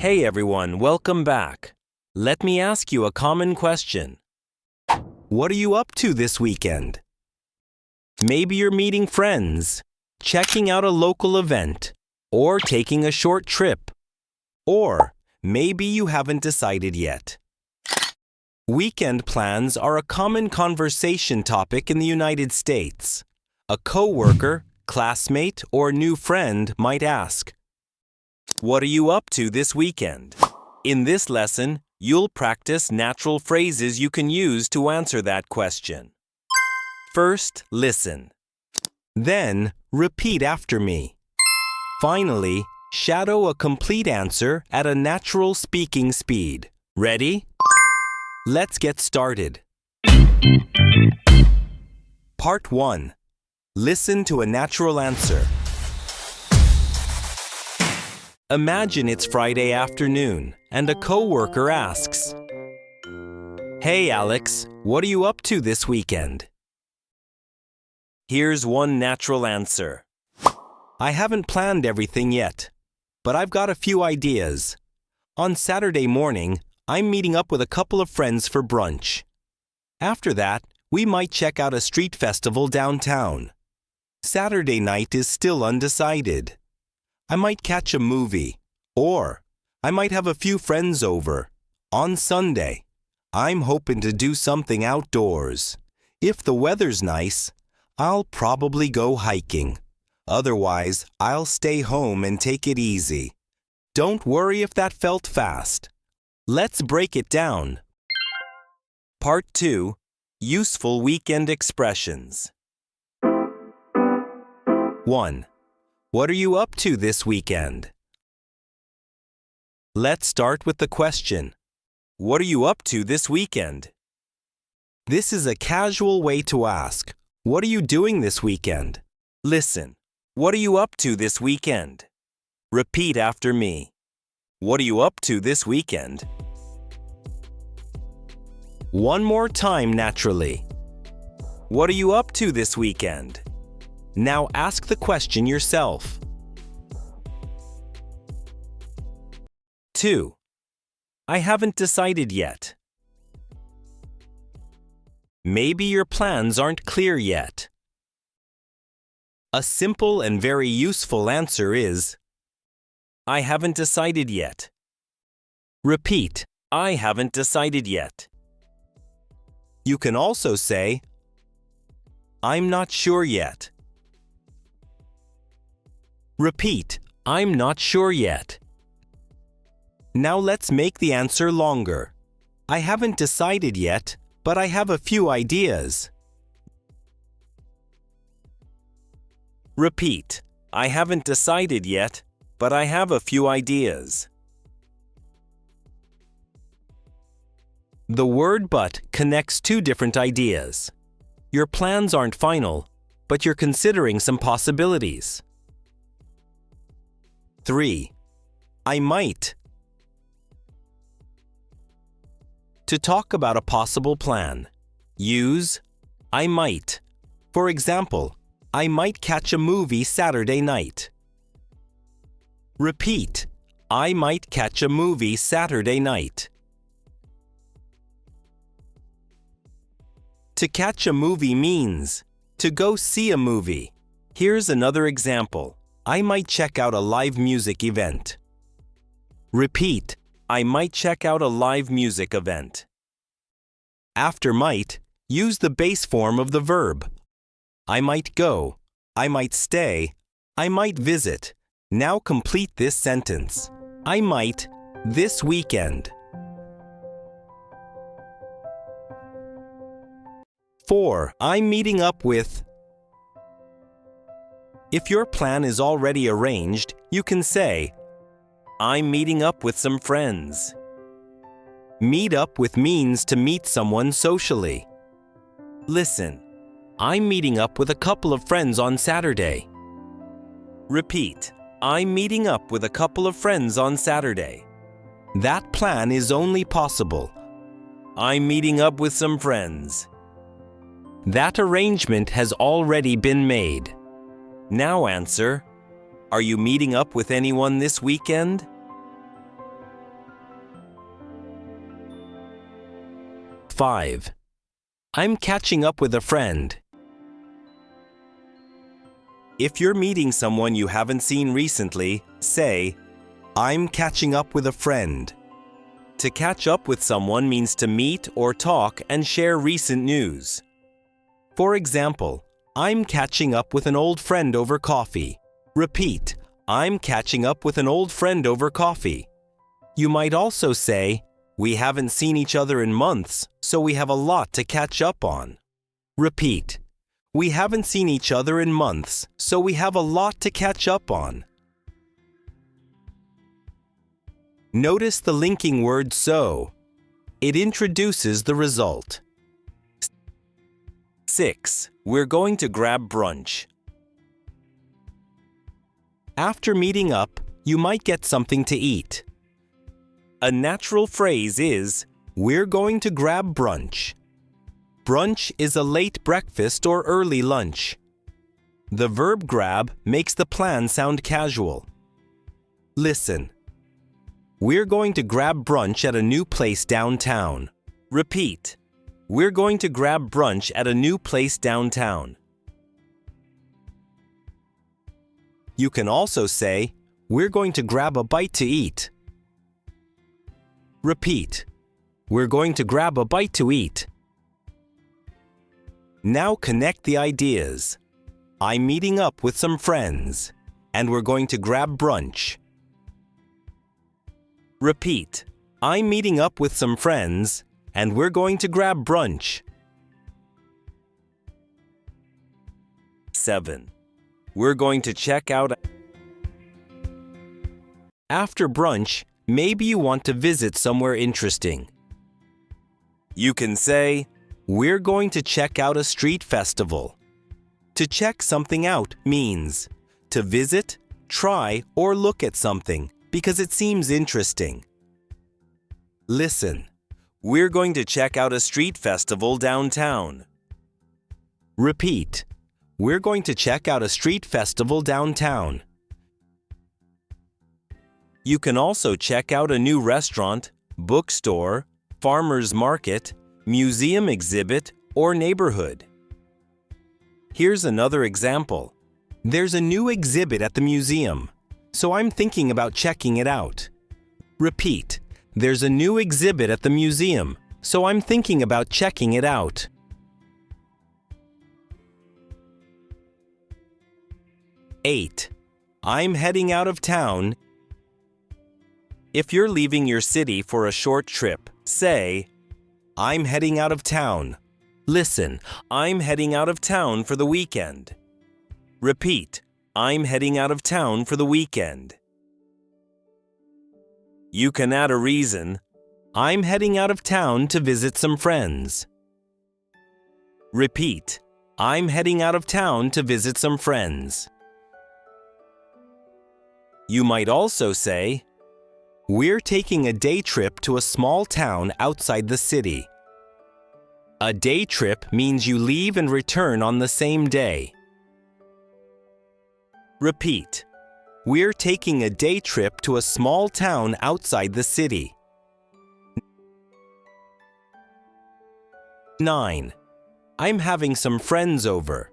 Hey everyone, welcome back. Let me ask you a common question. What are you up to this weekend? Maybe you're meeting friends, checking out a local event, or taking a short trip. Or maybe you haven't decided yet. Weekend plans are a common conversation topic in the United States. A coworker, classmate, or new friend might ask, "What are you up to this weekend?" In this lesson, you'll practice natural phrases you can use to answer that question. First, listen. Then, repeat after me. Finally, shadow a complete answer at a natural speaking speed. Ready? Let's get started. Part 1. Listen to a natural answer. Imagine it's Friday afternoon and a coworker asks, "Hey Alex, what are you up to this weekend?" Here's one natural answer. "I haven't planned everything yet, but I've got a few ideas. On Saturday morning, I'm meeting up with a couple of friends for brunch. After that, we might check out a street festival downtown. Saturday night is still undecided. I might catch a movie, or I might have a few friends over. On Sunday, I'm hoping to do something outdoors. If the weather's nice, I'll probably go hiking. Otherwise, I'll stay home and take it easy." Don't worry if that felt fast. Let's break it down. Part 2. Useful weekend expressions. 1. What are you up to this weekend? Let's start with the question. What are you up to this weekend? This is a casual way to ask, "What are you doing this weekend?" Listen. What are you up to this weekend? Repeat after me. What are you up to this weekend? One more time naturally. What are you up to this weekend? Now ask the question yourself. 2. I haven't decided yet. Maybe your plans aren't clear yet. A simple and very useful answer is, "I haven't decided yet." Repeat, "I haven't decided yet." You can also say, "I'm not sure yet." Repeat, "I'm not sure yet." Now let's make the answer longer. I haven't decided yet, but I have a few ideas. Repeat, "I haven't decided yet, but I have a few ideas." The word "but" connects two different ideas. Your plans aren't final, but you're considering some possibilities. 3. I might. To talk about a possible plan, use "I might." For example, "I might catch a movie Saturday night." Repeat, "I might catch a movie Saturday night." To catch a movie means to go see a movie. Here's another example. I might check out a live music event. Repeat, "I might check out a live music event." After might, use the base form of the verb. I might go, I might stay, I might visit. Now complete this sentence. I might this weekend. 4. I'm meeting up with. If your plan is already arranged, you can say, "I'm meeting up with some friends." Meet up with means to meet someone socially. Listen, I'm meeting up with a couple of friends on Saturday. Repeat, I'm meeting up with a couple of friends on Saturday. That plan is only possible. I'm meeting up with some friends. That arrangement has already been made. Now answer, are you meeting up with anyone this weekend? 5. I'm catching up with a friend. If you're meeting someone you haven't seen recently, say, I'm catching up with a friend. To catch up with someone means to meet or talk and share recent news. For example, I'm catching up with an old friend over coffee. Repeat, I'm catching up with an old friend over coffee. You might also say, we haven't seen each other in months, so we have a lot to catch up on. Repeat, we haven't seen each other in months, so we have a lot to catch up on. Notice the linking word so. It introduces the result. 6. We're going to grab brunch. After meeting up, you might get something to eat. A natural phrase is, we're going to grab brunch. Brunch is a late breakfast or early lunch. The verb grab makes the plan sound casual. Listen. We're going to grab brunch at a new place downtown. Repeat. We're going to grab brunch at a new place downtown. You can also say, we're going to grab a bite to eat. Repeat. We're going to grab a bite to eat. Now connect the ideas. I'm meeting up with some friends, and we're going to grab brunch. Repeat. I'm meeting up with some friends, and we're going to grab brunch. 7. We're going to check out. After brunch, maybe you want to visit somewhere interesting. You can say, we're going to check out a street festival. To check something out means to visit, try, or look at something because it seems interesting. Listen. We're going to check out a street festival downtown. Repeat. We're going to check out a street festival downtown. You can also check out a new restaurant, bookstore, farmer's market, museum exhibit, or neighborhood. Here's another example. There's a new exhibit at the museum, so I'm thinking about checking it out. Repeat. There's a new exhibit at the museum, so I'm thinking about checking it out. 8. I'm heading out of town. If you're leaving your city for a short trip, say, I'm heading out of town. Listen, I'm heading out of town for the weekend. Repeat, I'm heading out of town for the weekend. You can add a reason. I'm heading out of town to visit some friends. Repeat, I'm heading out of town to visit some friends. You might also say, we're taking a day trip to a small town outside the city. A day trip means you leave and return on the same day. Repeat. We're taking a day trip to a small town outside the city. 9. I'm having some friends over.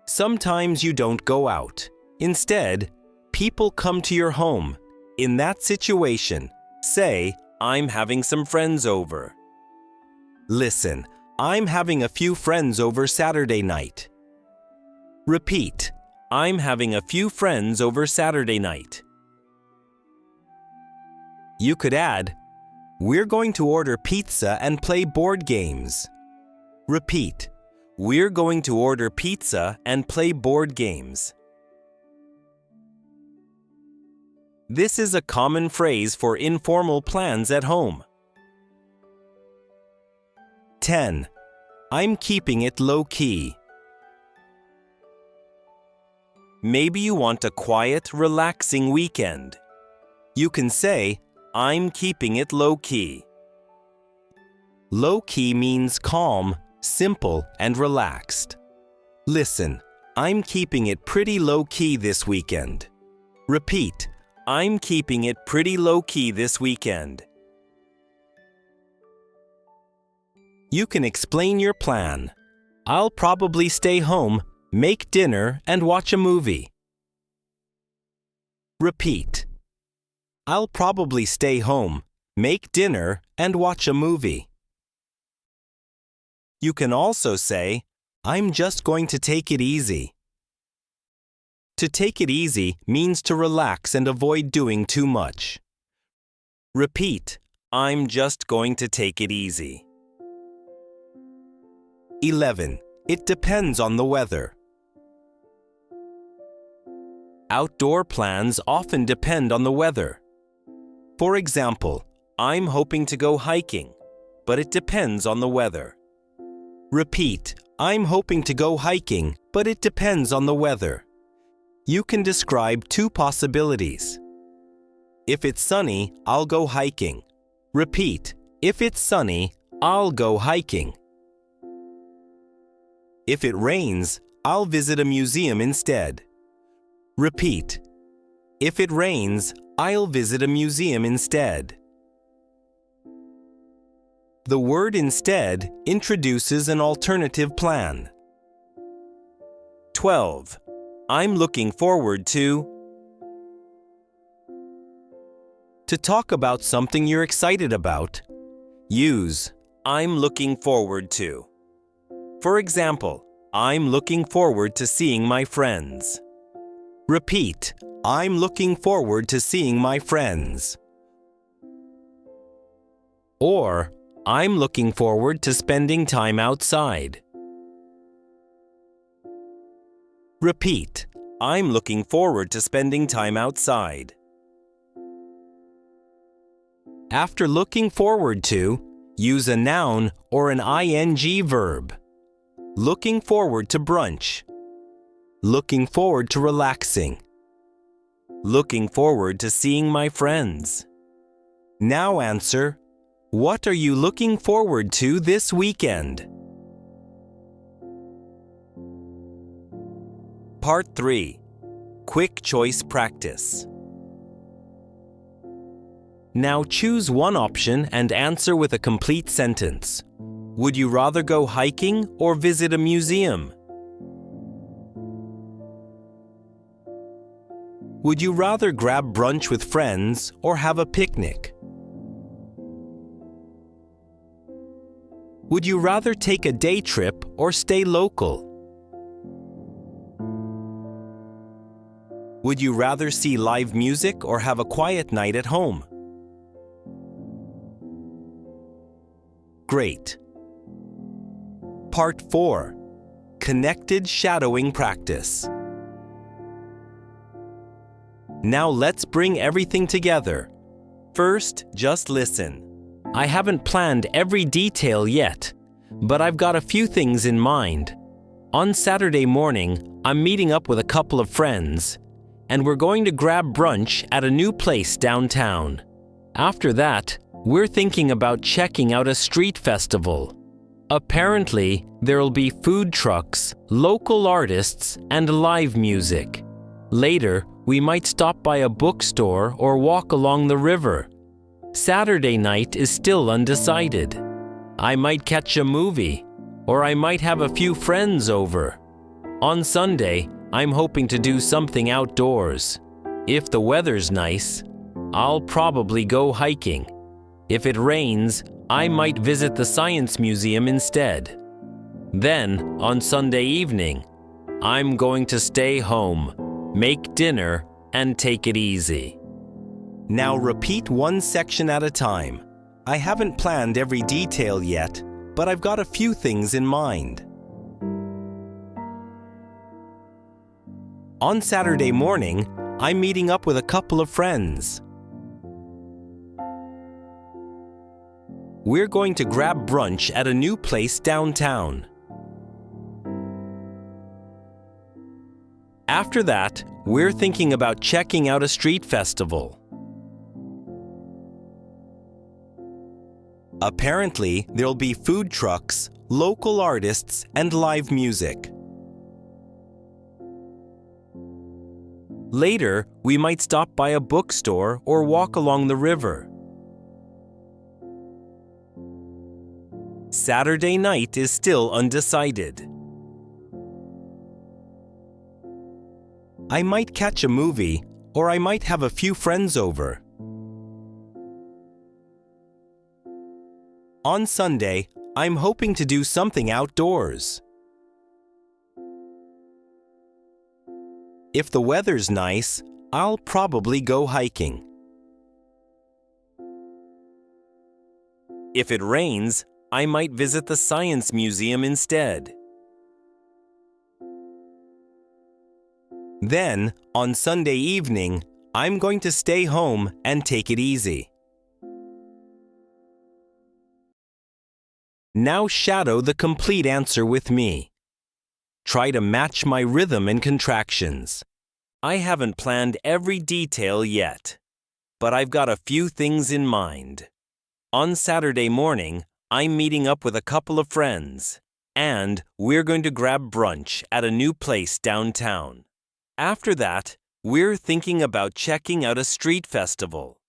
Sometimes you don't go out. Instead, people come to your home. In that situation, say, I'm having some friends over. Listen, I'm having a few friends over Saturday night. Repeat, I'm having a few friends over Saturday night. You could add, we're going to order pizza and play board games. Repeat, we're going to order pizza and play board games. This is a common phrase for informal plans at home. 10. I'm keeping it low-key. Maybe you want a quiet, relaxing weekend. You can say, I'm keeping it low-key. Low-key means calm, simple, and relaxed. Listen, I'm keeping it pretty low-key this weekend. Repeat, I'm keeping it pretty low-key this weekend. You can explain your plan. I'll probably stay home, make dinner, and watch a movie. Repeat. I'll probably stay home, make dinner, and watch a movie. You can also say, I'm just going to take it easy. To take it easy means to relax and avoid doing too much. Repeat, I'm just going to take it easy. 11. It depends on the weather. Outdoor plans often depend on the weather. For example, I'm hoping to go hiking, but it depends on the weather. Repeat, I'm hoping to go hiking, but it depends on the weather. You can describe two possibilities. If it's sunny, I'll go hiking. Repeat, if it's sunny, I'll go hiking. If it rains, I'll visit a museum instead. Repeat, if it rains, I'll visit a museum instead. The word instead introduces an alternative plan. 12. I'm looking forward to. To talk about something you're excited about, use I'm looking forward to. For example, I'm looking forward to seeing my friends. Repeat, I'm looking forward to seeing my friends. Or, I'm looking forward to spending time outside. Repeat, I'm looking forward to spending time outside. After looking forward to, use a noun or an ing verb. Looking forward to brunch. Looking forward to relaxing. Looking forward to seeing my friends. Now answer, what are you looking forward to this weekend? Part 3. Quick Choice Practice. Now choose one option and answer with a complete sentence. Would you rather go hiking or visit a museum? Would you rather grab brunch with friends or have a picnic? Would you rather take a day trip or stay local? Would you rather see live music or have a quiet night at home? Great. Part 4. Connected Shadowing Practice. Now let's bring everything together. First, just listen. I haven't planned every detail yet, but I've got a few things in mind. On Saturday morning, I'm meeting up with a couple of friends, and we're going to grab brunch at a new place downtown. After that, we're thinking about checking out a street festival. Apparently, there'll be food trucks, local artists, and live music. Later, we might stop by a bookstore or walk along the river. Saturday night is still undecided. I might catch a movie, or I might have a few friends over. On Sunday, I'm hoping to do something outdoors. If the weather's nice, I'll probably go hiking. If it rains, I might visit the Science Museum instead. Then, on Sunday evening, I'm going to stay home, make dinner, and take it easy. Now repeat one section at a time. I haven't planned every detail yet, but I've got a few things in mind. On Saturday morning, I'm meeting up with a couple of friends. We're going to grab brunch at a new place downtown. After that, we're thinking about checking out a street festival. Apparently, there'll be food trucks, local artists, and live music. Later, we might stop by a bookstore or walk along the river. Saturday night is still undecided. I might catch a movie, or I might have a few friends over. On Sunday, I'm hoping to do something outdoors. If the weather's nice, I'll probably go hiking. If it rains, I might visit the Science Museum instead. Then, on Sunday evening, I'm going to stay home and take it easy. Now shadow the complete answer with me. Try to match my rhythm and contractions. I haven't planned every detail yet, but I've got a few things in mind. On Saturday morning, I'm meeting up with a couple of friends, and we're going to grab brunch at a new place downtown. After that, we're thinking about checking out a street festival.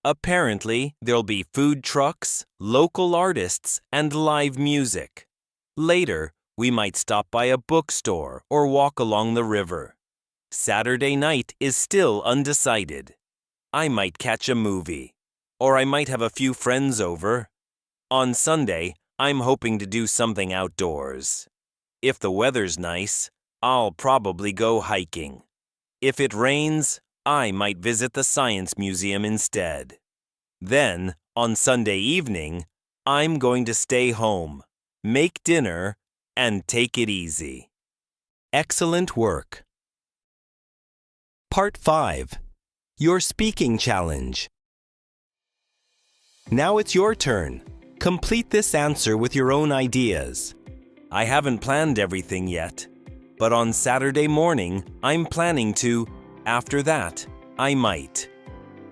Apparently, there'll be food trucks, local artists, and live music. Later, we might stop by a bookstore or walk along the river. Saturday night is still undecided. I might catch a movie, or I might have a few friends over. On Sunday, I'm hoping to do something outdoors. If the weather's nice, I'll probably go hiking. If it rains, I might visit the Science Museum instead. Then, on Sunday evening, I'm going to stay home, make dinner, and take it easy. Excellent work. Part 5. Your Speaking Challenge. Now it's your turn. Complete this answer with your own ideas. I haven't planned everything yet, but on Saturday morning, I'm planning to. After that, I might.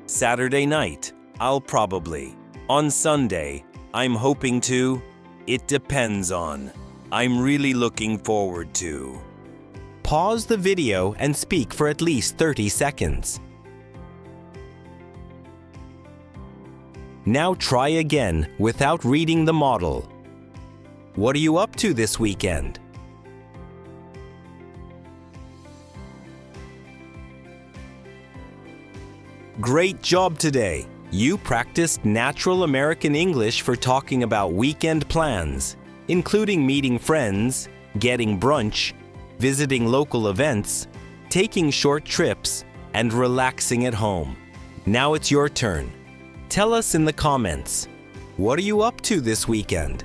Saturday night, I'll probably. On Sunday, I'm hoping to. It depends on. I'm really looking forward to. Pause the video and speak for at least 30 seconds. Now try again without reading the model. What are you up to this weekend? Great job today! You practiced natural American English for talking about weekend plans, including meeting friends, getting brunch, visiting local events, taking short trips, and relaxing at home. Now it's your turn. Tell us in the comments, what are you up to this weekend?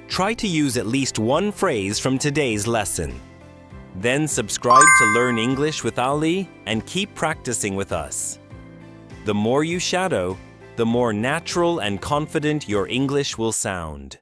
Try to use at least one phrase from today's lesson. Then subscribe to Learn English with Ali and keep practicing with us. The more you shadow, the more natural and confident your English will sound.